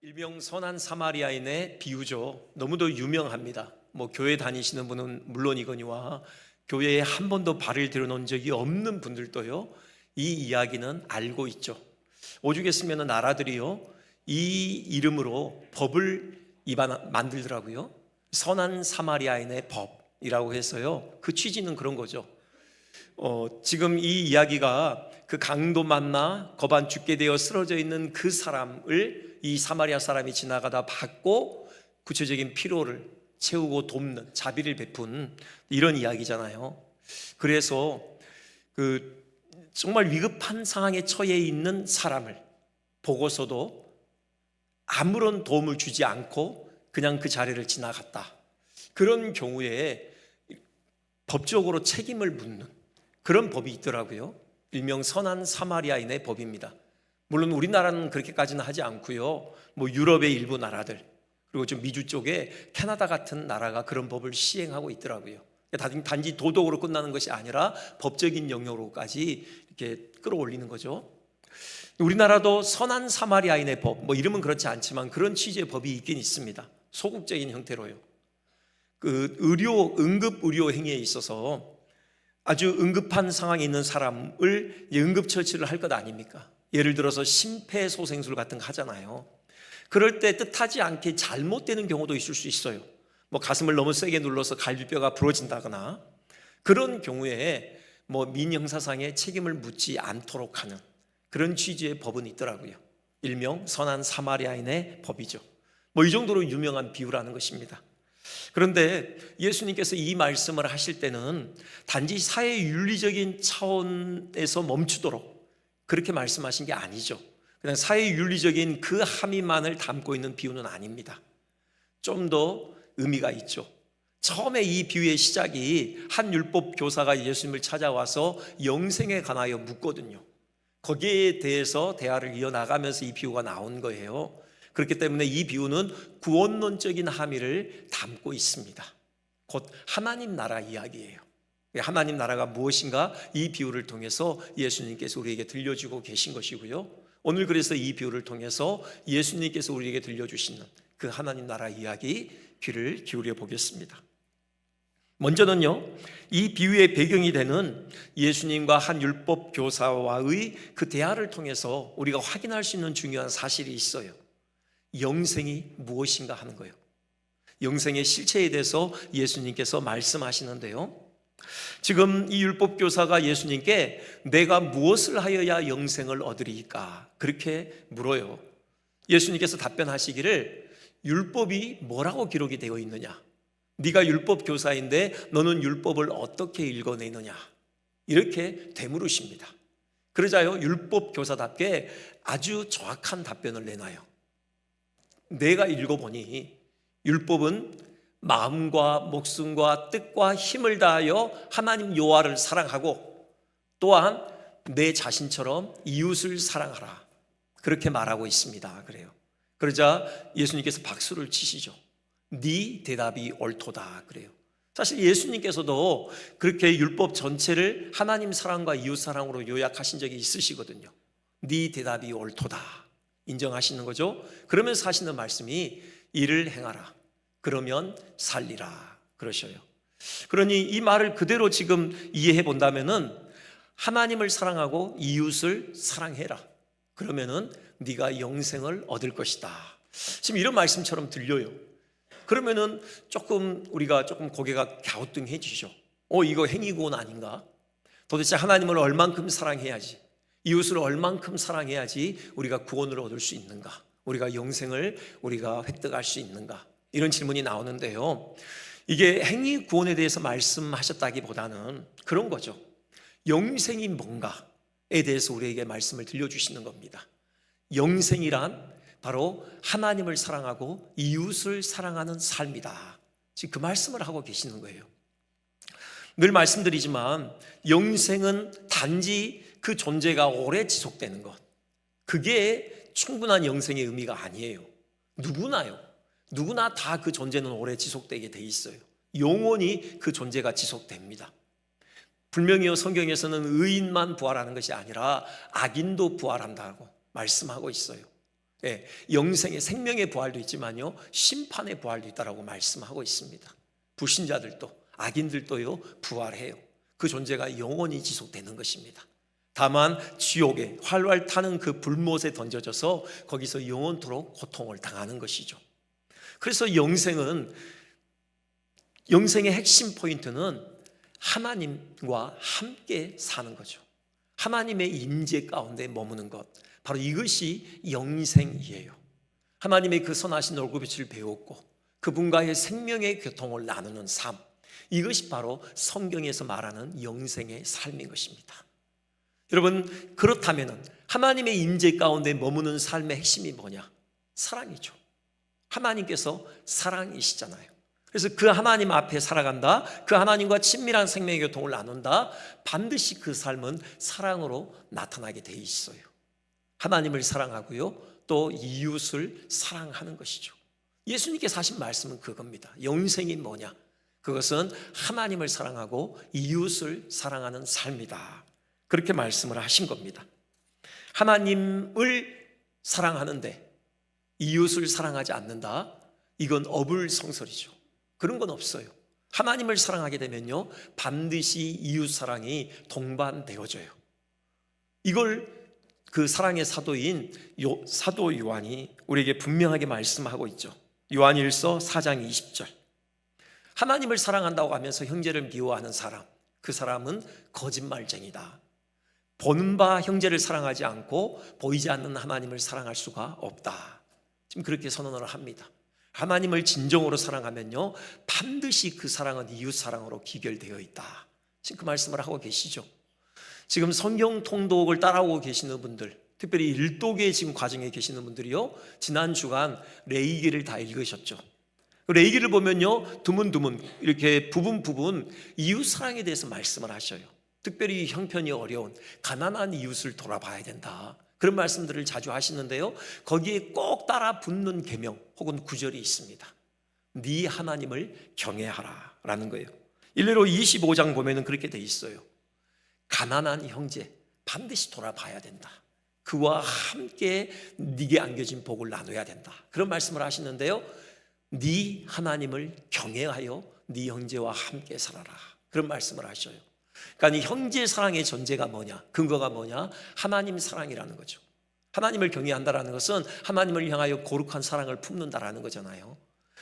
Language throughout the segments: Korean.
일명 선한 사마리아인의 비유죠. 너무도 유명합니다. 교회 다니시는 분은 물론이거니와 교회에 한 번도 발을 들여놓은 적이 없는 분들도요, 이 이야기는 알고 있죠. 오죽 했으면 나라들이요, 이 이름으로 법을 만들더라고요. 선한 사마리아인의 법이라고 해서요. 그 취지는 그런 거죠. 지금 이 이야기가 그 강도 만나 거반 죽게 되어 쓰러져 있는 그 사람을 이 사마리아 사람이 지나가다 받고 구체적인 필요를 채우고 돕는, 자비를 베푼 이런 이야기잖아요. 그래서 그 정말 위급한 상황에 처해 있는 사람을 보고서도 아무런 도움을 주지 않고 그냥 그 자리를 지나갔다. 그런 경우에 법적으로 책임을 묻는 그런 법이 있더라고요. 일명 선한 사마리아인의 법입니다. 물론 우리나라는 그렇게까지는 하지 않고요. 유럽의 일부 나라들, 그리고 좀 미주 쪽에 캐나다 같은 나라가 그런 법을 시행하고 있더라고요. 단지 도덕으로 끝나는 것이 아니라 법적인 영역으로까지 이렇게 끌어올리는 거죠. 우리나라도 선한 사마리아인의 법, 이름은 그렇지 않지만 그런 취지의 법이 있긴 있습니다. 소극적인 형태로요. 응급 의료 행위에 있어서 아주 응급한 상황에 있는 사람을 응급처치를 할 것 아닙니까? 예를 들어서 심폐소생술 같은 거 하잖아요. 그럴 때 뜻하지 않게 잘못되는 경우도 있을 수 있어요. 가슴을 너무 세게 눌러서 갈비뼈가 부러진다거나, 그런 경우에 민형사상의 책임을 묻지 않도록 하는 그런 취지의 법은 있더라고요. 일명 선한 사마리아인의 법이죠. 이 정도로 유명한 비유라는 것입니다. 그런데 예수님께서 이 말씀을 하실 때는 단지 사회윤리적인 차원에서 멈추도록 그렇게 말씀하신 게 아니죠. 그냥 사회윤리적인 그 함의만을 담고 있는 비유는 아닙니다. 좀 더 의미가 있죠. 처음에 이 비유의 시작이 한 율법 교사가 예수님을 찾아와서 영생에 관하여 묻거든요. 거기에 대해서 대화를 이어나가면서 이 비유가 나온 거예요. 그렇기 때문에 이 비유는 구원론적인 함의를 담고 있습니다. 곧 하나님 나라 이야기예요. 하나님 나라가 무엇인가 이 비유를 통해서 예수님께서 우리에게 들려주고 계신 것이고요. 오늘 그래서 이 비유를 통해서 예수님께서 우리에게 들려주시는 그 하나님 나라 이야기 귀를 기울여 보겠습니다. 먼저는요, 이 비유의 배경이 되는 예수님과 한 율법 교사와의 그 대화를 통해서 우리가 확인할 수 있는 중요한 사실이 있어요. 영생이 무엇인가 하는 거예요. 영생의 실체에 대해서 예수님께서 말씀하시는데요, 지금 이 율법 교사가 예수님께 내가 무엇을 하여야 영생을 얻으리까 그렇게 물어요. 예수님께서 답변하시기를 율법이 뭐라고 기록이 되어 있느냐, 네가 율법 교사인데 너는 율법을 어떻게 읽어내느냐, 이렇게 되물으십니다. 그러자요, 율법 교사답게 아주 정확한 답변을 내놔요. 내가 읽어보니 율법은 마음과 목숨과 뜻과 힘을 다하여 하나님 여호와를 사랑하고 또한 내 자신처럼 이웃을 사랑하라, 그렇게 말하고 있습니다. 그래요. 그러자 예수님께서 박수를 치시죠. 네 대답이 옳도다. 그래요. 사실 예수님께서도 그렇게 율법 전체를 하나님 사랑과 이웃 사랑으로 요약하신 적이 있으시거든요. 네 대답이 옳도다 인정하시는 거죠. 그러면서 하시는 말씀이 이를 행하라, 그러면 살리라 그러셔요. 그러니 이 말을 그대로 지금 이해해 본다면은 하나님을 사랑하고 이웃을 사랑해라, 그러면은 네가 영생을 얻을 것이다. 지금 이런 말씀처럼 들려요. 그러면은 우리가 조금 고개가 갸우뚱해지죠. 이거 행위구원 아닌가? 도대체 하나님을 얼만큼 사랑해야지, 이웃을 얼만큼 사랑해야지 우리가 구원을 얻을 수 있는가, 우리가 영생을 우리가 획득할 수 있는가, 이런 질문이 나오는데요, 이게 행위 구원에 대해서 말씀하셨다기보다는 그런 거죠. 영생이 뭔가에 대해서 우리에게 말씀을 들려주시는 겁니다. 영생이란 바로 하나님을 사랑하고 이웃을 사랑하는 삶이다. 지금 그 말씀을 하고 계시는 거예요. 늘 말씀드리지만 영생은 단지 그 존재가 오래 지속되는 것, 그게 충분한 영생의 의미가 아니에요. 누구나 다 그 존재는 오래 지속되게 돼 있어요. 영원히 그 존재가 지속됩니다. 분명히요, 성경에서는 의인만 부활하는 것이 아니라 악인도 부활한다고 말씀하고 있어요. 영생의 생명의 부활도 있지만요, 심판의 부활도 있다라고 말씀하고 있습니다. 불신자들도 악인들도요 부활해요. 그 존재가 영원히 지속되는 것입니다. 다만 지옥에 활활 타는 그 불못에 던져져서 거기서 영원토록 고통을 당하는 것이죠. 그래서 영생의 핵심 포인트는 하나님과 함께 사는 거죠. 하나님의 임재 가운데 머무는 것, 바로 이것이 영생이에요. 하나님의 그 선하신 얼굴빛을 배웠고 그분과의 생명의 교통을 나누는 삶, 이것이 바로 성경에서 말하는 영생의 삶인 것입니다. 여러분, 그렇다면 하나님의 임재 가운데 머무는 삶의 핵심이 뭐냐? 사랑이죠. 하나님께서 사랑이시잖아요. 그래서 그 하나님 앞에 살아간다, 그 하나님과 친밀한 생명의 교통을 나눈다, 반드시 그 삶은 사랑으로 나타나게 돼 있어요. 하나님을 사랑하고요, 또 이웃을 사랑하는 것이죠. 예수님께서 하신 말씀은 그겁니다. 영생이 뭐냐? 그것은 하나님을 사랑하고 이웃을 사랑하는 삶이다. 그렇게 말씀을 하신 겁니다. 하나님을 사랑하는데 이웃을 사랑하지 않는다? 이건 어불성설이죠. 그런 건 없어요. 하나님을 사랑하게 되면요, 반드시 이웃 사랑이 동반되어져요. 이걸 그 사랑의 사도인 사도 요한이 우리에게 분명하게 말씀하고 있죠. 요한일서 4장 20절. 하나님을 사랑한다고 하면서 형제를 미워하는 사람, 그 사람은 거짓말쟁이다. 보는 바 형제를 사랑하지 않고 보이지 않는 하나님을 사랑할 수가 없다. 지금 그렇게 선언을 합니다. 하나님을 진정으로 사랑하면요, 반드시 그 사랑은 이웃 사랑으로 기결되어 있다. 지금 그 말씀을 하고 계시죠. 지금 성경 통독을 따라오고 계시는 분들, 특별히 일독의 지금 과정에 계시는 분들이요, 지난 주간 레위기를 다 읽으셨죠. 레위기를 보면요, 드문드문 이렇게 부분 이웃 사랑에 대해서 말씀을 하셔요. 특별히 형편이 어려운 가난한 이웃을 돌아봐야 된다, 그런 말씀들을 자주 하시는데요, 거기에 꼭 따라 붙는 계명 혹은 구절이 있습니다. 네 하나님을 경외하라 라는 거예요. 일례로 25장 보면은 그렇게 돼 있어요. 가난한 형제 반드시 돌아봐야 된다. 그와 함께 네게 안겨진 복을 나눠야 된다. 그런 말씀을 하시는데요, 네 하나님을 경외하여 네 형제와 함께 살아라, 그런 말씀을 하셔요. 그러니까 이 형제 사랑의 전제가 뭐냐? 근거가 뭐냐? 하나님 사랑이라는 거죠. 하나님을 경외한다라는 것은 하나님을 향하여 거룩한 사랑을 품는다라는 거잖아요.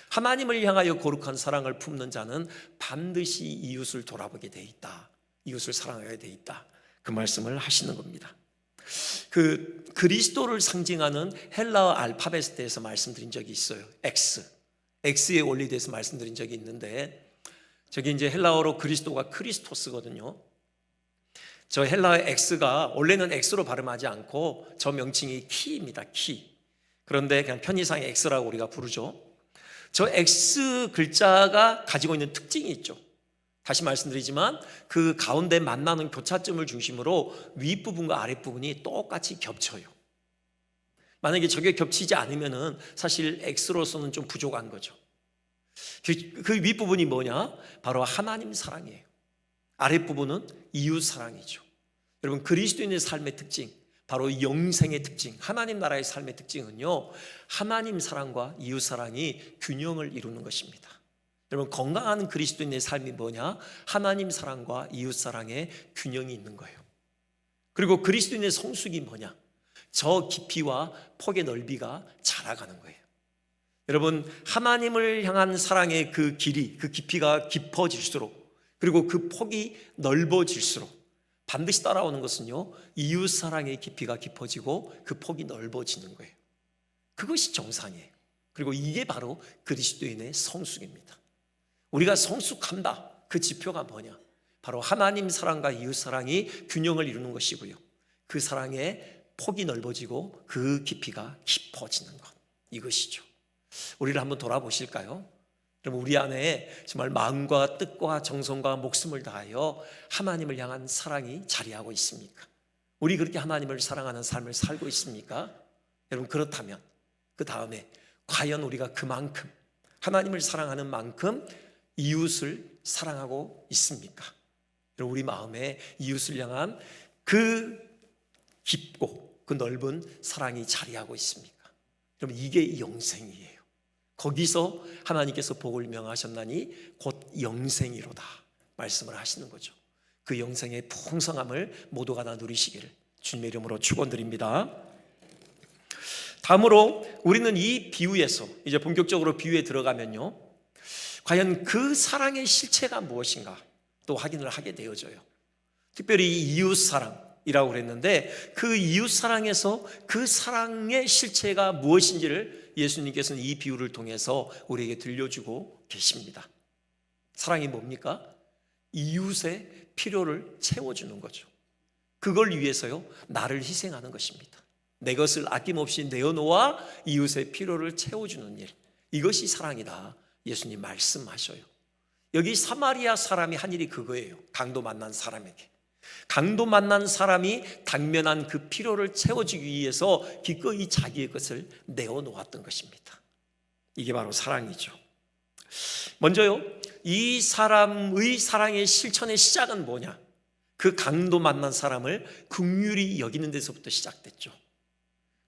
하나님을 향하여 거룩한 사랑을 품는 자는 반드시 이웃을 돌아보게 돼 있다. 이웃을 사랑하게 돼 있다. 그 말씀을 하시는 겁니다. 그 그리스도를 상징하는 헬라어 알파벳에 대해서 말씀드린 적이 있어요. X의 원리에 대해서 말씀드린 적이 있는데, 저기 이제 헬라어로 그리스도가 크리스토스거든요. 저 헬라어의 X가 원래는 X로 발음하지 않고 저 명칭이 키입니다. 키. 그런데 그냥 편의상의 X라고 우리가 부르죠. 저 X 글자가 가지고 있는 특징이 있죠. 다시 말씀드리지만 그 가운데 만나는 교차점을 중심으로 윗부분과 아랫부분이 똑같이 겹쳐요. 만약에 저게 겹치지 않으면은 사실 X로서는 좀 부족한 거죠. 그 윗부분이 뭐냐? 바로 하나님 사랑이에요. 아랫부분은 이웃 사랑이죠. 여러분, 그리스도인의 삶의 특징, 바로 영생의 특징, 하나님 나라의 삶의 특징은요, 하나님 사랑과 이웃 사랑이 균형을 이루는 것입니다. 여러분, 건강한 그리스도인의 삶이 뭐냐? 하나님 사랑과 이웃 사랑의 균형이 있는 거예요. 그리고 그리스도인의 성숙이 뭐냐? 저 깊이와 폭의 넓이가 자라가는 거예요. 여러분, 하나님을 향한 사랑의 그 길이, 그 깊이가 깊어질수록, 그리고 그 폭이 넓어질수록 반드시 따라오는 것은요, 이웃 사랑의 깊이가 깊어지고 그 폭이 넓어지는 거예요. 그것이 정상이에요. 그리고 이게 바로 그리스도인의 성숙입니다. 우리가 성숙한다, 그 지표가 뭐냐? 바로 하나님 사랑과 이웃 사랑이 균형을 이루는 것이고요, 그 사랑의 폭이 넓어지고 그 깊이가 깊어지는 것, 이것이죠. 우리를 한번 돌아보실까요? 그럼 우리 안에 정말 마음과 뜻과 정성과 목숨을 다하여 하나님을 향한 사랑이 자리하고 있습니까? 우리 그렇게 하나님을 사랑하는 삶을 살고 있습니까? 여러분, 그렇다면 그 다음에 과연 우리가 그만큼 하나님을 사랑하는 만큼 이웃을 사랑하고 있습니까? 여러분, 우리 마음에 이웃을 향한 그 깊고 그 넓은 사랑이 자리하고 있습니까? 여러분, 이게 영생이에요. 거기서 하나님께서 복을 명하셨나니 곧 영생이로다 말씀을 하시는 거죠. 그 영생의 풍성함을 모두가 다 누리시기를 주님의 이름으로 축원드립니다. 다음으로 우리는 이 비유에서 이제 본격적으로 비유에 들어가면요, 과연 그 사랑의 실체가 무엇인가 또 확인을 하게 되어져요. 특별히 이웃사랑이라고 그랬는데 그 이웃사랑에서 그 사랑의 실체가 무엇인지를 예수님께서는 이 비유를 통해서 우리에게 들려주고 계십니다. 사랑이 뭡니까? 이웃의 필요를 채워주는 거죠. 그걸 위해서요, 나를 희생하는 것입니다. 내 것을 아낌없이 내어놓아 이웃의 필요를 채워주는 일, 이것이 사랑이다 예수님 말씀하셔요. 여기 사마리아 사람이 한 일이 그거예요. 강도 만난 사람에게, 강도 만난 사람이 당면한 그 필요를 채워주기 위해서 기꺼이 자기의 것을 내어놓았던 것입니다. 이게 바로 사랑이죠. 먼저요, 이 사람의 사랑의 실천의 시작은 뭐냐? 그 강도 만난 사람을 긍휼히 여기는 데서부터 시작됐죠.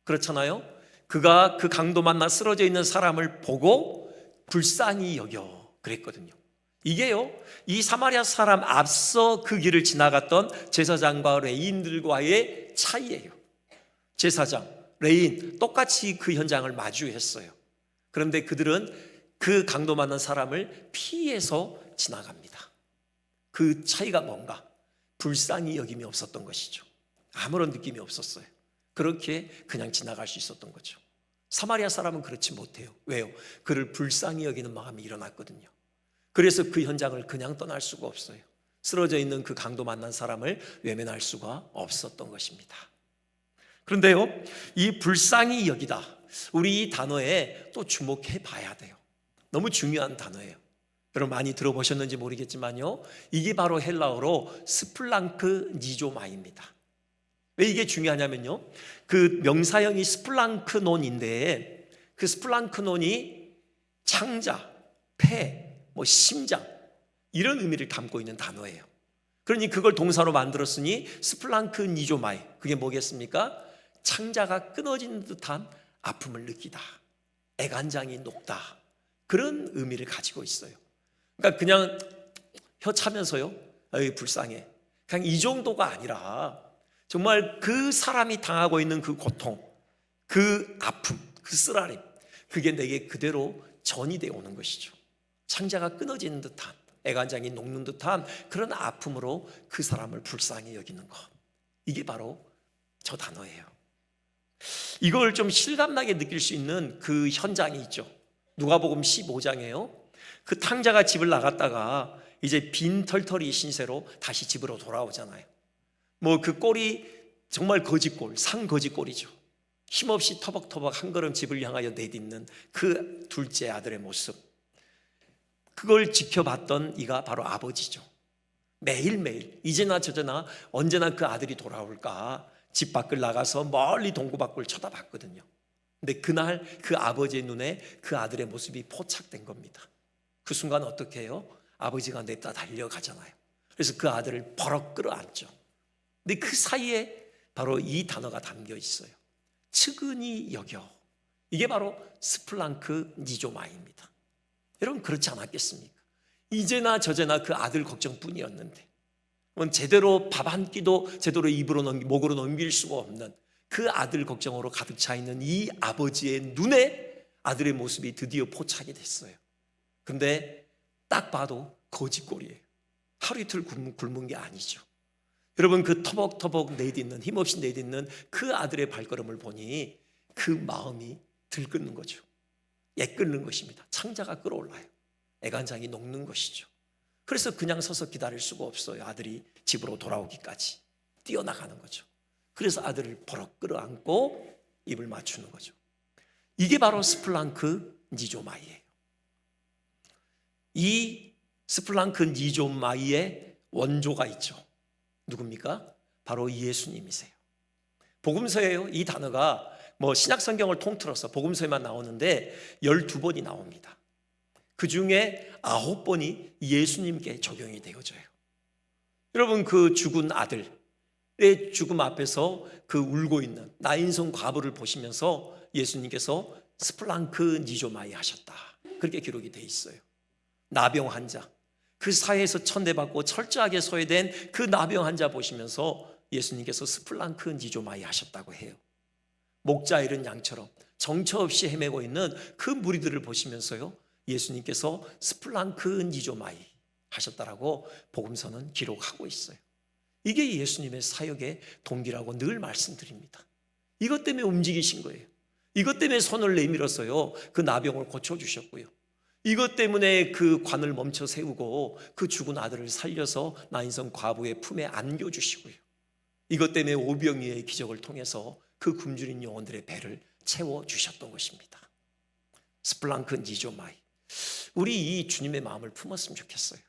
그렇잖아요. 그가 그 강도 만나 쓰러져 있는 사람을 보고 불쌍히 여겨 그랬거든요. 이게요, 이 사마리아 사람 앞서 그 길을 지나갔던 제사장과 레인들과의 차이예요. 제사장, 레인 똑같이 그 현장을 마주했어요. 그런데 그들은 그 강도 만난 사람을 피해서 지나갑니다. 그 차이가 뭔가? 불쌍히 여김이 없었던 것이죠. 아무런 느낌이 없었어요. 그렇게 그냥 지나갈 수 있었던 거죠. 사마리아 사람은 그렇지 못해요. 왜요? 그를 불쌍히 여기는 마음이 일어났거든요. 그래서 그 현장을 그냥 떠날 수가 없어요. 쓰러져 있는 그 강도 만난 사람을 외면할 수가 없었던 것입니다. 그런데요, 이 불쌍히 여기다, 우리 이 단어에 또 주목해 봐야 돼요. 너무 중요한 단어예요. 여러분 많이 들어보셨는지 모르겠지만요, 이게 바로 헬라어로 스플랑크 니조마입니다. 왜 이게 중요하냐면요, 그 명사형이 스플랑크논인데 그 스플랑크논이 창자, 폐, 심장 이런 의미를 담고 있는 단어예요. 그러니 그걸 동사로 만들었으니 스플랑크 니조마이, 그게 뭐겠습니까? 창자가 끊어진 듯한 아픔을 느끼다, 애간장이 녹다, 그런 의미를 가지고 있어요. 그러니까 그냥 혀 차면서요, 어이 불쌍해, 그냥 이 정도가 아니라 정말 그 사람이 당하고 있는 그 고통, 그 아픔, 그 쓰라림, 그게 내게 그대로 전이되어 오는 것이죠. 창자가 끊어지는 듯한, 애간장이 녹는 듯한 그런 아픔으로 그 사람을 불쌍히 여기는 것, 이게 바로 저 단어예요. 이걸 좀 실감나게 느낄 수 있는 그 현장이 있죠. 누가복음 15장에요, 그 탕자가 집을 나갔다가 이제 빈 털털이 신세로 다시 집으로 돌아오잖아요. 그 꼴이 정말 거지꼴, 상거지꼴이죠. 힘없이 터벅터벅 한 걸음 집을 향하여 내딛는 그 둘째 아들의 모습, 그걸 지켜봤던 이가 바로 아버지죠. 매일매일 이제나 저제나 언제나 그 아들이 돌아올까 집 밖을 나가서 멀리 동구 밖을 쳐다봤거든요. 근데 그날 그 아버지의 눈에 그 아들의 모습이 포착된 겁니다. 그 순간 어떻게 해요? 아버지가 냅다 달려가잖아요. 그래서 그 아들을 버럭 끌어안죠. 근데 그 사이에 바로 이 단어가 담겨 있어요. 측은히 여겨. 이게 바로 스플랑크 니조마입니다. 여러분 그렇지 않았겠습니까? 이제나 저제나 그 아들 걱정뿐이었는데, 제대로 밥 한 끼도 제대로 목으로 넘길 수가 없는 그 아들 걱정으로 가득 차 있는 이 아버지의 눈에 아들의 모습이 드디어 포착이 됐어요. 근데 딱 봐도 거지꼴이에요. 하루 이틀 굶은 게 아니죠. 여러분 그 터벅터벅 내딛는, 힘없이 내딛는 그 아들의 발걸음을 보니 그 마음이 들끓는 거죠. 애끓는 것입니다. 창자가 끓어올라요. 애간장이 녹는 것이죠. 그래서 그냥 서서 기다릴 수가 없어요. 아들이 집으로 돌아오기까지 뛰어나가는 거죠. 그래서 아들을 버럭 끌어안고 입을 맞추는 거죠. 이게 바로 스플랑크 니조마이예요. 이 스플랑크 니조마이의 원조가 있죠. 누굽니까? 바로 예수님이세요. 복음서에요, 이 단어가 신약 성경을 통틀어서 복음서에만 나오는데 12번이 나옵니다. 그 중에 9번이 예수님께 적용이 되어져요. 여러분 그 죽은 아들의 죽음 앞에서 그 울고 있는 나인성 과부를 보시면서 예수님께서 스플랑크 니조마이 하셨다. 그렇게 기록이 돼 있어요. 나병 환자, 그 사회에서 천대받고 철저하게 소외된 그 나병 환자 보시면서 예수님께서 스플랑크 니조마이 하셨다고 해요. 목자 잃은 양처럼 정처 없이 헤매고 있는 그 무리들을 보시면서요, 예수님께서 스플랑크 니조마이 하셨다라고 복음서는 기록하고 있어요. 이게 예수님의 사역의 동기라고 늘 말씀드립니다. 이것 때문에 움직이신 거예요. 이것 때문에 손을 내밀어서요, 그 나병을 고쳐주셨고요. 이것 때문에 그 관을 멈춰 세우고 그 죽은 아들을 살려서 나인성 과부의 품에 안겨주시고요. 이것 때문에 오병이어의 기적을 통해서 그 굶주린 영혼들의 배를 채워주셨던 것입니다. 스플랑크 니조마이. 우리 이 주님의 마음을 품었으면 좋겠어요.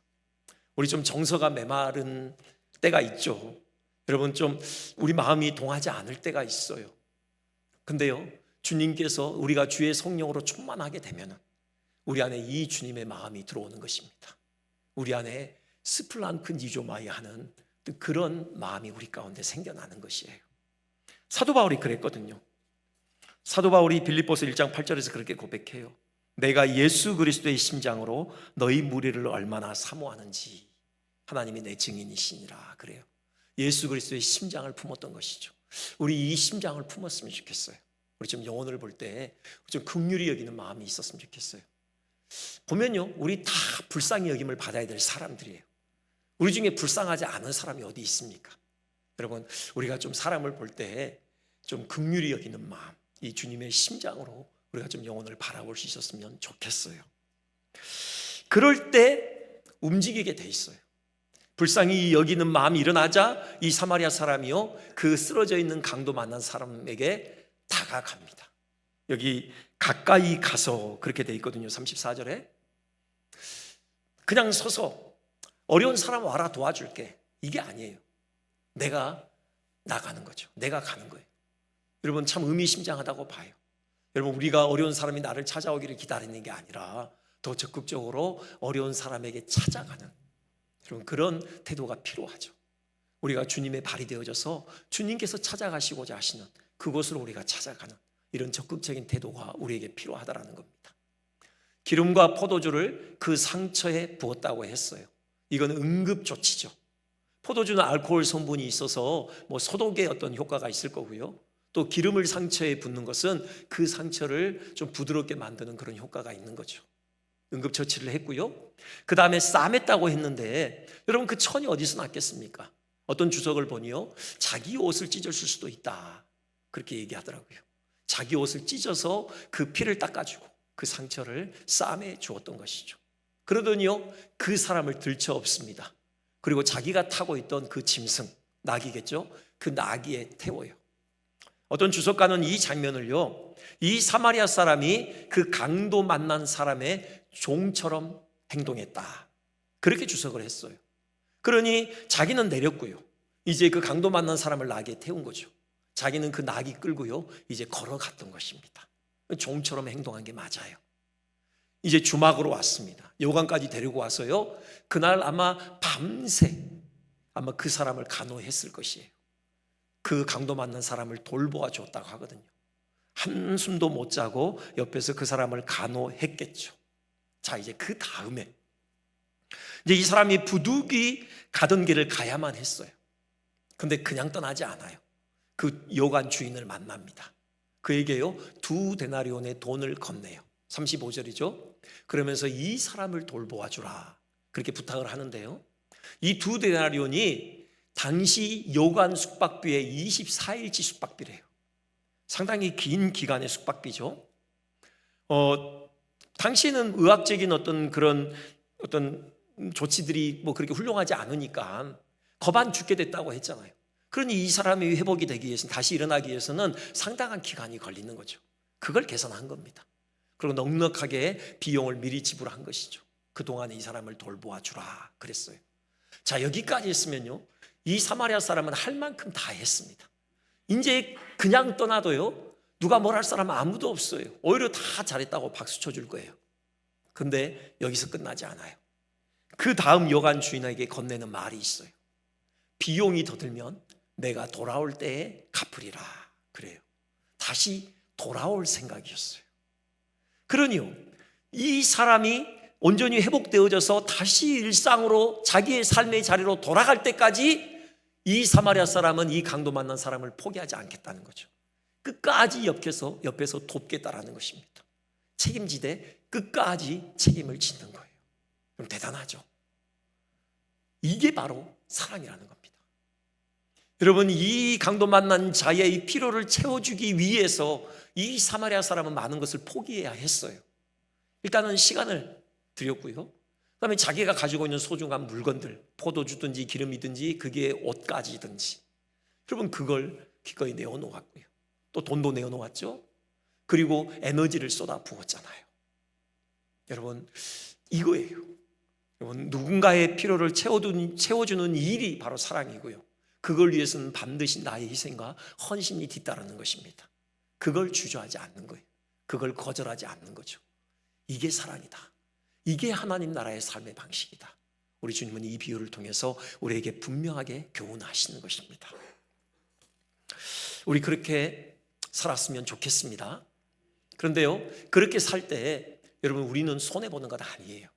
우리 좀 정서가 메마른 때가 있죠. 여러분, 좀 우리 마음이 동하지 않을 때가 있어요. 근데요, 주님께서 우리가 주의 성령으로 충만하게 되면 우리 안에 이 주님의 마음이 들어오는 것입니다. 우리 안에 스플랑크 니조마이 하는 그런 마음이 우리 가운데 생겨나는 것이에요. 사도 바울이 그랬거든요. 사도 바울이 빌립보서 1장 8절에서 그렇게 고백해요. 내가 예수 그리스도의 심장으로 너희 무리를 얼마나 사모하는지 하나님이 내 증인이시니라. 그래요. 예수 그리스도의 심장을 품었던 것이죠. 우리 이 심장을 품었으면 좋겠어요. 우리 좀 영혼을 볼 때 좀 긍휼히 여기는 마음이 있었으면 좋겠어요. 보면요, 우리 다 불쌍히 여김을 받아야 될 사람들이에요. 우리 중에 불쌍하지 않은 사람이 어디 있습니까? 여러분, 우리가 좀 사람을 볼 때 좀 긍휼히 여기는 마음, 이 주님의 심장으로 우리가 좀 영혼을 바라볼 수 있었으면 좋겠어요. 그럴 때 움직이게 돼 있어요. 불쌍히 여기는 마음이 일어나자 이 사마리아 사람이요, 그 쓰러져 있는 강도 만난 사람에게 다가갑니다. 여기 가까이 가서 그렇게 돼 있거든요. 34절에 그냥 서서 어려운 사람 와라 도와줄게, 이게 아니에요. 내가 나가는 거죠. 내가 가는 거예요. 여러분, 참 의미심장하다고 봐요. 여러분, 우리가 어려운 사람이 나를 찾아오기를 기다리는 게 아니라 더 적극적으로 어려운 사람에게 찾아가는, 여러분, 그런 태도가 필요하죠. 우리가 주님의 발이 되어져서 주님께서 찾아가시고자 하시는 그곳으로 우리가 찾아가는 이런 적극적인 태도가 우리에게 필요하다는 겁니다. 기름과 포도주를 그 상처에 부었다고 했어요. 이건 응급조치죠. 포도주는 알코올 성분이 있어서 뭐 소독의 어떤 효과가 있을 거고요. 또 기름을 상처에 붓는 것은 그 상처를 좀 부드럽게 만드는 그런 효과가 있는 거죠. 응급처치를 했고요. 그 다음에 싸맸다고 했는데 여러분, 그 천이 어디서 났겠습니까? 어떤 주석을 보니요, 자기 옷을 찢었을 수도 있다, 그렇게 얘기하더라고요. 자기 옷을 찢어서 그 피를 닦아주고 그 상처를 싸매 주었던 것이죠. 그러더니요, 그 사람을 들쳐업습니다. 그리고 자기가 타고 있던 그 짐승, 나귀겠죠? 그 나귀에 태워요. 어떤 주석가는 이 장면을요, 이 사마리아 사람이 그 강도 만난 사람의 종처럼 행동했다, 그렇게 주석을 했어요. 그러니 자기는 내렸고요, 이제 그 강도 만난 사람을 나귀에 태운 거죠. 자기는 그 나귀 끌고요, 이제 걸어갔던 것입니다. 종처럼 행동한 게 맞아요. 이제 주막으로 왔습니다. 요강까지 데리고 와서요, 그날 아마 밤새 아마 그 사람을 간호했을 것이에요. 그 강도 만난 사람을 돌보아 줬다고 하거든요. 한숨도 못 자고 옆에서 그 사람을 간호했겠죠. 자, 이제 그 다음에 이제 이 사람이 부득이 가던 길을 가야만 했어요. 근데 그냥 떠나지 않아요. 그 요관 주인을 만납니다. 그에게요, 2데나리온의 돈을 건네요. 35절이죠. 그러면서 이 사람을 돌보아 주라, 그렇게 부탁을 하는데요, 이 2데나리온이 당시 요관 숙박비의 24일치 숙박비래요. 상당히 긴 기간의 숙박비죠. 당시에는 의학적인 어떤 조치들이 뭐 그렇게 훌륭하지 않으니까 거반 죽게 됐다고 했잖아요. 그러니 이 사람이 회복이 되기 위해서는, 다시 일어나기 위해서는 상당한 기간이 걸리는 거죠. 그걸 계산한 겁니다. 그리고 넉넉하게 비용을 미리 지불한 것이죠. 그동안에 이 사람을 돌보아 주라 그랬어요. 자, 여기까지 했으면요, 이 사마리아 사람은 할 만큼 다 했습니다. 이제 그냥 떠나도요, 누가 뭘 할 사람은 아무도 없어요. 오히려 다 잘했다고 박수 쳐줄 거예요. 근데 여기서 끝나지 않아요. 그 다음 여관 주인에게 건네는 말이 있어요. 비용이 더 들면 내가 돌아올 때에 갚으리라 그래요. 다시 돌아올 생각이었어요. 그러니요, 이 사람이 온전히 회복되어져서 다시 일상으로 자기의 삶의 자리로 돌아갈 때까지 이 사마리아 사람은 이 강도 만난 사람을 포기하지 않겠다는 거죠. 끝까지 옆에서 돕겠다라는 것입니다. 책임지되 끝까지 책임을 짓는 거예요. 그럼 대단하죠. 이게 바로 사랑이라는 겁니다. 여러분, 이 강도 만난 자의 피로를 채워주기 위해서 이 사마리아 사람은 많은 것을 포기해야 했어요. 일단은 시간을 들였고요. 그다음에 자기가 가지고 있는 소중한 물건들, 포도주든지 기름이든지 그게 옷가지든지, 여러분 그걸 기꺼이 내어놓았고요. 또 돈도 내어놓았죠. 그리고 에너지를 쏟아 부었잖아요. 여러분, 이거예요. 여러분, 누군가의 필요를 채워주는 일이 바로 사랑이고요. 그걸 위해서는 반드시 나의 희생과 헌신이 뒤따르는 것입니다. 그걸 주저하지 않는 거예요. 그걸 거절하지 않는 거죠. 이게 사랑이다. 이게 하나님 나라의 삶의 방식이다. 우리 주님은 이 비유를 통해서 우리에게 분명하게 교훈하시는 것입니다. 우리 그렇게 살았으면 좋겠습니다. 그런데요, 그렇게 살 때 여러분, 우리는 손해보는 것 아니에요.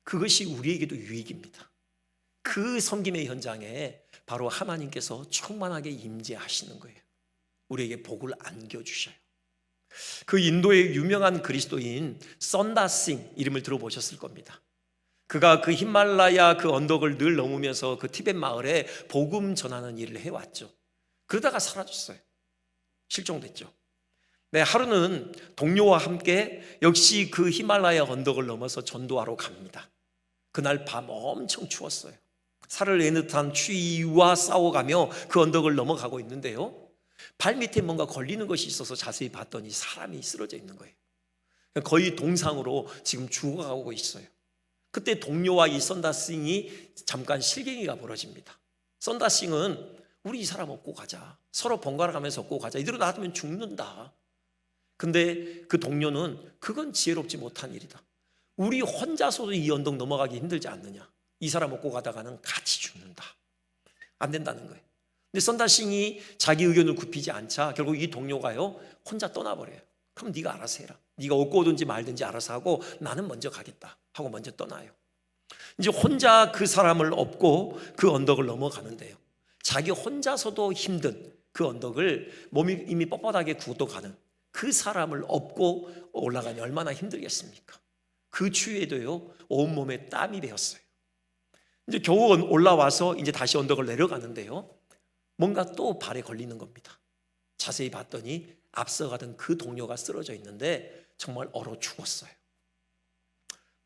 그것이 우리에게도 유익입니다. 그 섬김의 현장에 바로 하나님께서 충만하게 임재하시는 거예요. 우리에게 복을 안겨주셔요. 그 인도의 유명한 그리스도인 선다싱 이름을 들어보셨을 겁니다. 그가 그 히말라야 그 언덕을 늘 넘으면서 그 티벳 마을에 복음 전하는 일을 해왔죠. 그러다가 사라졌어요. 실종됐죠. 네, 하루는 동료와 함께 역시 그 히말라야 언덕을 넘어서 전도하러 갑니다. 그날 밤 엄청 추웠어요. 살을 내는 듯한 추위와 싸워가며 그 언덕을 넘어가고 있는데요, 발 밑에 뭔가 걸리는 것이 있어서 자세히 봤더니 사람이 쓰러져 있는 거예요. 거의 동상으로 지금 죽어가고 있어요. 그때 동료와 이 선다싱이 잠깐 실갱이가 벌어집니다. 선다싱은 우리 이 사람 업고 가자, 서로 번갈아 가면서 업고 가자, 이대로 놔두면 죽는다. 근데 그 동료는 그건 지혜롭지 못한 일이다. 우리 혼자서도 이 언덕 넘어가기 힘들지 않느냐. 이 사람 업고 가다가는 같이 죽는다. 안 된다는 거예요. 근데 선다싱이 자기 의견을 굽히지 않자 결국 이 동료가요, 혼자 떠나버려요. 그럼 네가 알아서 해라. 네가 업고 오든지 말든지 알아서 하고 나는 먼저 가겠다 하고 먼저 떠나요. 이제 혼자 그 사람을 업고 그 언덕을 넘어가는데요, 자기 혼자서도 힘든 그 언덕을 몸이 이미 뻣뻣하게 굳어가는 그 사람을 업고 올라가니 얼마나 힘들겠습니까? 그 추위에도요, 온몸에 땀이 배었어요. 이제 겨우 올라와서 이제 다시 언덕을 내려가는데요, 뭔가 또 발에 걸리는 겁니다. 자세히 봤더니 앞서가던 그 동료가 쓰러져 있는데 정말 얼어 죽었어요.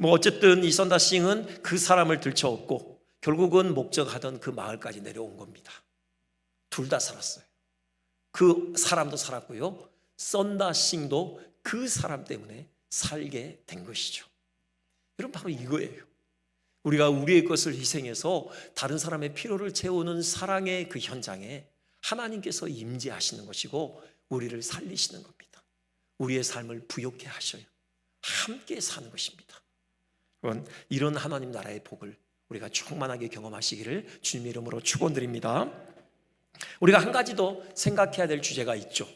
어쨌든 이 선다싱은 그 사람을 들쳐업고 결국은 목적하던 그 마을까지 내려온 겁니다. 둘 다 살았어요. 그 사람도 살았고요, 선다싱도 그 사람 때문에 살게 된 것이죠. 여러분, 바로 이거예요. 우리가 우리의 것을 희생해서 다른 사람의 필요를 채우는 사랑의 그 현장에 하나님께서 임재하시는 것이고 우리를 살리시는 겁니다. 우리의 삶을 부욕해 하셔요. 함께 사는 것입니다. 여러분, 이런 하나님 나라의 복을 우리가 충만하게 경험하시기를 주님의 이름으로 축원드립니다. 우리가 한 가지 더 생각해야 될 주제가 있죠.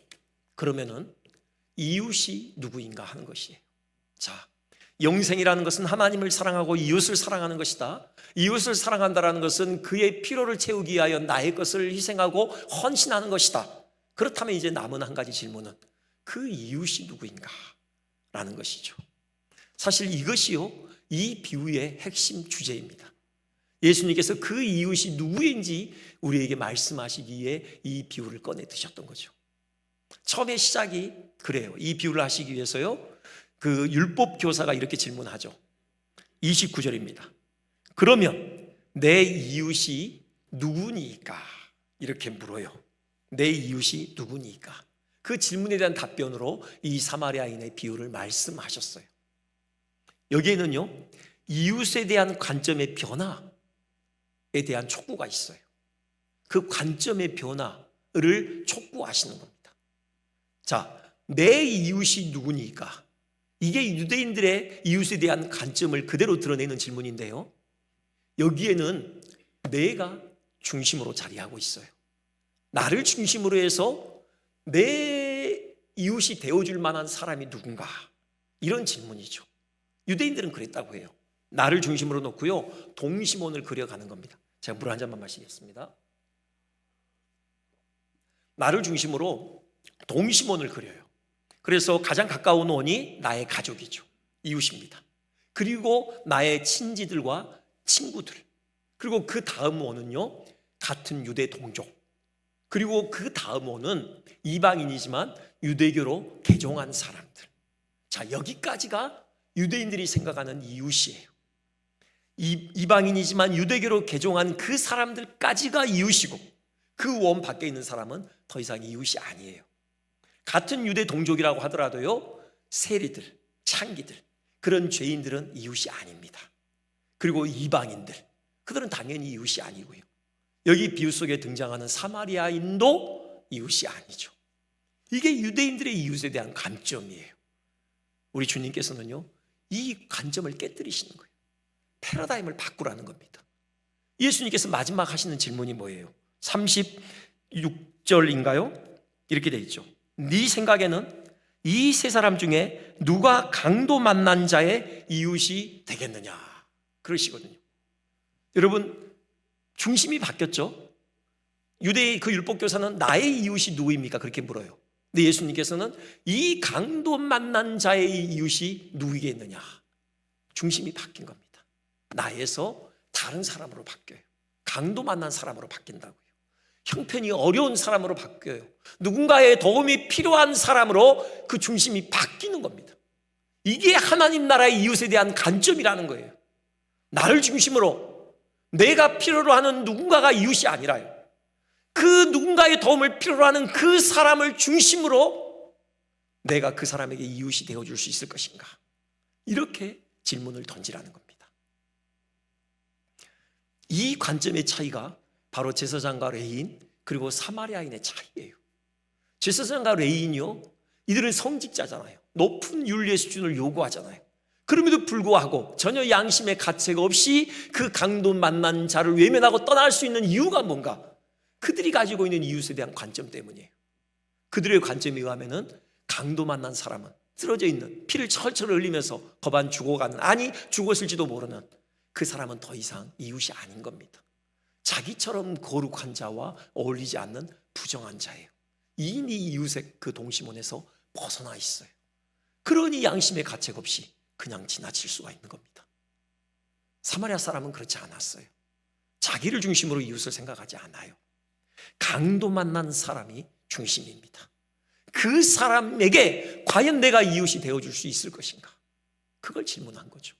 그러면은 이웃이 누구인가 하는 것이에요. 자, 영생이라는 것은 하나님을 사랑하고 이웃을 사랑하는 것이다. 이웃을 사랑한다는 것은 그의 필요를 채우기 위하여 나의 것을 희생하고 헌신하는 것이다. 그렇다면 이제 남은 한 가지 질문은 그 이웃이 누구인가 라는 것이죠. 사실 이것이요, 이 비유의 핵심 주제입니다. 예수님께서 그 이웃이 누구인지 우리에게 말씀하시기에 이 비유를 꺼내 드셨던 거죠. 처음에 시작이 그래요. 이 비유를 하시기 위해서요, 그 율법 교사가 이렇게 질문하죠. 29절입니다. 그러면 내 이웃이 누구니까? 이렇게 물어요. 내 이웃이 누구니까? 그 질문에 대한 답변으로 이 사마리아인의 비유를 말씀하셨어요. 여기에는요, 이웃에 대한 관점의 변화에 대한 촉구가 있어요. 그 관점의 변화를 촉구하시는 겁니다. 자, 내 이웃이 누구니까? 이게 유대인들의 이웃에 대한 관점을 그대로 드러내는 질문인데요, 여기에는 내가 중심으로 자리하고 있어요. 나를 중심으로 해서 내 이웃이 되어줄 만한 사람이 누군가? 이런 질문이죠. 유대인들은 그랬다고 해요. 나를 중심으로 놓고요, 동심원을 그려가는 겁니다. 제가 물 한 잔만 마시겠습니다. 나를 중심으로 동심원을 그려요. 그래서 가장 가까운 원이 나의 가족이죠. 이웃입니다. 그리고 나의 친지들과 친구들, 그리고 그 다음 원은요, 같은 유대 동족, 그리고 그 다음 원은 이방인이지만 유대교로 개종한 사람들. 자, 여기까지가 유대인들이 생각하는 이웃이에요. 이방인이지만 유대교로 개종한 그 사람들까지가 이웃이고, 그 원 밖에 있는 사람은 더 이상 이웃이 아니에요. 같은 유대 동족이라고 하더라도요, 세리들, 창기들, 그런 죄인들은 이웃이 아닙니다. 그리고 이방인들, 그들은 당연히 이웃이 아니고요, 여기 비유 속에 등장하는 사마리아인도 이웃이 아니죠. 이게 유대인들의 이웃에 대한 관점이에요. 우리 주님께서는요, 이 관점을 깨뜨리시는 거예요. 패러다임을 바꾸라는 겁니다. 예수님께서 마지막 하시는 질문이 뭐예요? 36절인가요? 이렇게 돼 있죠. 네 생각에는 이 세 사람 중에 누가 강도 만난 자의 이웃이 되겠느냐, 그러시거든요. 여러분, 중심이 바뀌었죠. 유대의 그 율법교사는 나의 이웃이 누구입니까? 그렇게 물어요. 근데 예수님께서는 이 강도 만난 자의 이웃이 누구이겠느냐, 중심이 바뀐 겁니다. 나에서 다른 사람으로 바뀌어요. 강도 만난 사람으로 바뀐다고요. 형편이 어려운 사람으로 바뀌어요. 누군가의 도움이 필요한 사람으로 그 중심이 바뀌는 겁니다. 이게 하나님 나라의 이웃에 대한 관점이라는 거예요. 나를 중심으로 내가 필요로 하는 누군가가 이웃이 아니라요, 그 누군가의 도움을 필요로 하는 그 사람을 중심으로 내가 그 사람에게 이웃이 되어줄 수 있을 것인가, 이렇게 질문을 던지라는 겁니다. 이 관점의 차이가 바로 제사장과 레위인, 그리고 사마리아인의 차이예요. 제사장과 레위인이요, 이들은 성직자잖아요. 높은 윤리의 수준을 요구하잖아요. 그럼에도 불구하고 전혀 양심의 가책 없이 그 강도 만난 자를 외면하고 떠날 수 있는 이유가 뭔가? 그들이 가지고 있는 이웃에 대한 관점 때문이에요. 그들의 관점에 의하면은 강도 만난 사람은 쓰러져 있는, 피를 철철 흘리면서 거반 죽어가는, 아니 죽었을지도 모르는 그 사람은 더 이상 이웃이 아닌 겁니다. 자기처럼 거룩한 자와 어울리지 않는 부정한 자예요. 이미 이웃의 그 동심원에서 벗어나 있어요. 그러니 양심의 가책 없이 그냥 지나칠 수가 있는 겁니다. 사마리아 사람은 그렇지 않았어요. 자기를 중심으로 이웃을 생각하지 않아요. 강도 만난 사람이 중심입니다. 그 사람에게 과연 내가 이웃이 되어줄 수 있을 것인가, 그걸 질문한 거죠.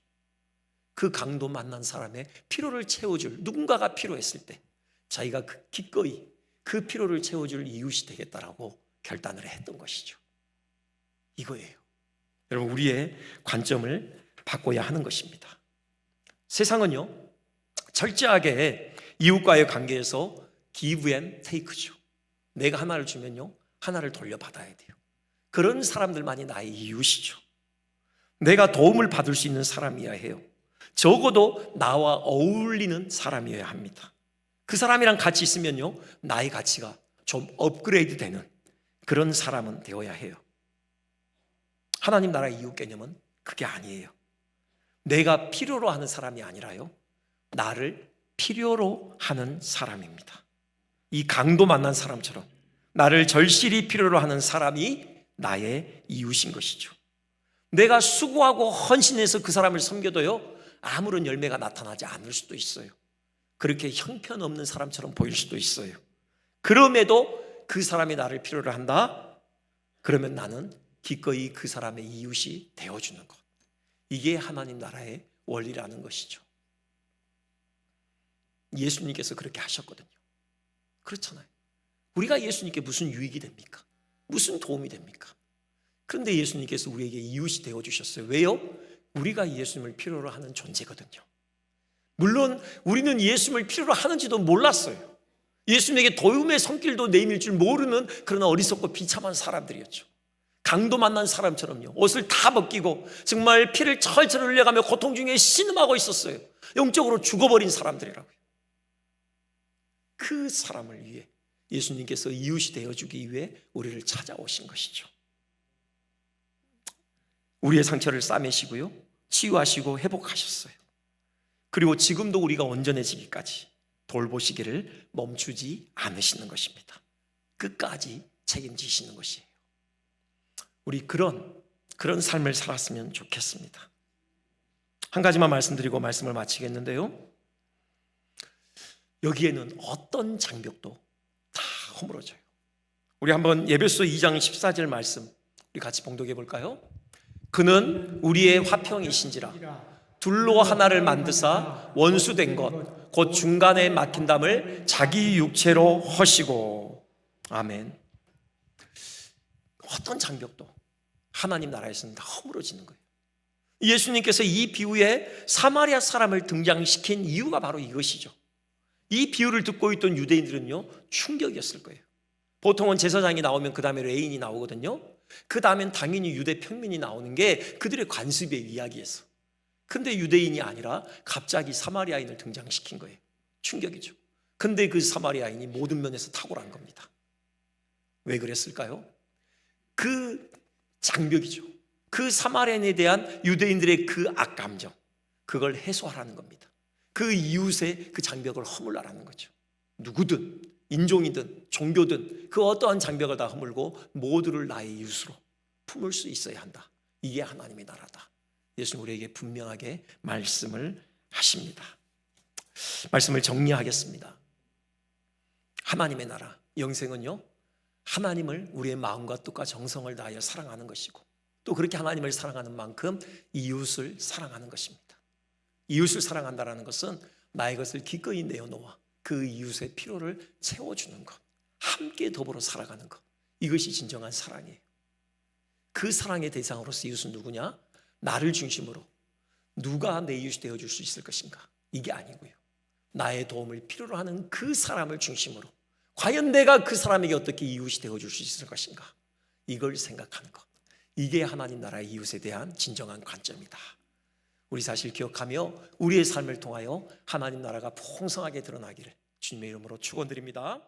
그 강도 만난 사람의 필요를 채워줄 누군가가 필요했을 때 자기가 기꺼이 그 필요를 채워줄 이웃이 되겠다라고 결단을 했던 것이죠. 이거예요. 여러분, 우리의 관점을 바꿔야 하는 것입니다. 세상은요, 철저하게 이웃과의 관계에서 give and take죠. 내가 하나를 주면요, 하나를 돌려받아야 돼요. 그런 사람들만이 나의 이웃이죠. 내가 도움을 받을 수 있는 사람이어야 해요. 적어도 나와 어울리는 사람이어야 합니다. 그 사람이랑 같이 있으면요, 나의 가치가 좀 업그레이드 되는 그런 사람은 되어야 해요. 하나님 나라의 이웃 개념은 그게 아니에요. 내가 필요로 하는 사람이 아니라요, 나를 필요로 하는 사람입니다. 이 강도 만난 사람처럼 나를 절실히 필요로 하는 사람이 나의 이웃인 것이죠. 내가 수고하고 헌신해서 그 사람을 섬겨도요, 아무런 열매가 나타나지 않을 수도 있어요. 그렇게 형편없는 사람처럼 보일 수도 있어요. 그럼에도 그 사람이 나를 필요로 한다? 그러면 나는 기꺼이 그 사람의 이웃이 되어주는 것. 이게 하나님 나라의 원리라는 것이죠. 예수님께서 그렇게 하셨거든요. 그렇잖아요. 우리가 예수님께 무슨 유익이 됩니까? 무슨 도움이 됩니까? 그런데 예수님께서 우리에게 이웃이 되어주셨어요. 왜요? 우리가 예수님을 필요로 하는 존재거든요. 물론 우리는 예수님을 필요로 하는지도 몰랐어요. 예수님에게 도움의 손길도 내밀 줄 모르는 그러나 어리석고 비참한 사람들이었죠. 강도 만난 사람처럼요, 옷을 다 벗기고 정말 피를 철철 흘려가며 고통 중에 신음하고 있었어요. 영적으로 죽어버린 사람들이라고요. 그 사람을 위해 예수님께서 이웃이 되어주기 위해 우리를 찾아오신 것이죠. 우리의 상처를 싸매시고요, 치유하시고 회복하셨어요. 그리고 지금도 우리가 온전해지기까지 돌보시기를 멈추지 않으시는 것입니다. 끝까지 책임지시는 것이에요. 우리 그런 삶을 살았으면 좋겠습니다. 한 가지만 말씀드리고 말씀을 마치겠는데요, 여기에는 어떤 장벽도 다 허물어져요. 우리 한번 에베소 2장 14절 말씀 우리 같이 봉독해 볼까요? 그는 우리의 화평이신지라 둘로 하나를 만드사 원수된 것 곧 중간에 막힌 담을 자기 육체로 허시고. 아멘. 어떤 장벽도 하나님 나라에서는 다 허물어지는 거예요. 예수님께서 이 비유에 사마리아 사람을 등장시킨 이유가 바로 이것이죠. 이 비유를 듣고 있던 유대인들은요, 충격이었을 거예요. 보통은 제사장이 나오면 그 다음에 레인이 나오거든요. 그 다음엔 당연히 유대 평민이 나오는 게 그들의 관습의 이야기였어. 근데 유대인이 아니라 갑자기 사마리아인을 등장시킨 거예요. 충격이죠. 근데 그 사마리아인이 모든 면에서 탁월한 겁니다. 왜 그랬을까요? 그 장벽이죠. 그 사마리아인에 대한 유대인들의 그 악감정, 그걸 해소하라는 겁니다. 그 이웃의 그 장벽을 허물라라는 거죠. 누구든 인종이든 종교든 그 어떠한 장벽을 다 허물고 모두를 나의 이웃으로 품을 수 있어야 한다. 이게 하나님의 나라다. 예수님 우리에게 분명하게 말씀을 하십니다. 말씀을 정리하겠습니다. 하나님의 나라, 영생은요, 하나님을 우리의 마음과 뜻과 정성을 다하여 사랑하는 것이고, 또 그렇게 하나님을 사랑하는 만큼 이웃을 사랑하는 것입니다. 이웃을 사랑한다는 것은 나의 것을 기꺼이 내어놓아 그 이웃의 필요를 채워주는 것, 함께 더불어 살아가는 것, 이것이 진정한 사랑이에요. 그 사랑의 대상으로서 이웃은 누구냐? 나를 중심으로 누가 내 이웃이 되어줄 수 있을 것인가? 이게 아니고요, 나의 도움을 필요로 하는 그 사람을 중심으로 과연 내가 그 사람에게 어떻게 이웃이 되어줄 수 있을 것인가? 이걸 생각하는 것, 이게 하나님 나라의 이웃에 대한 진정한 관점이다. 우리 사실 기억하며 우리의 삶을 통하여 하나님 나라가 풍성하게 드러나기를 주님의 이름으로 축원드립니다.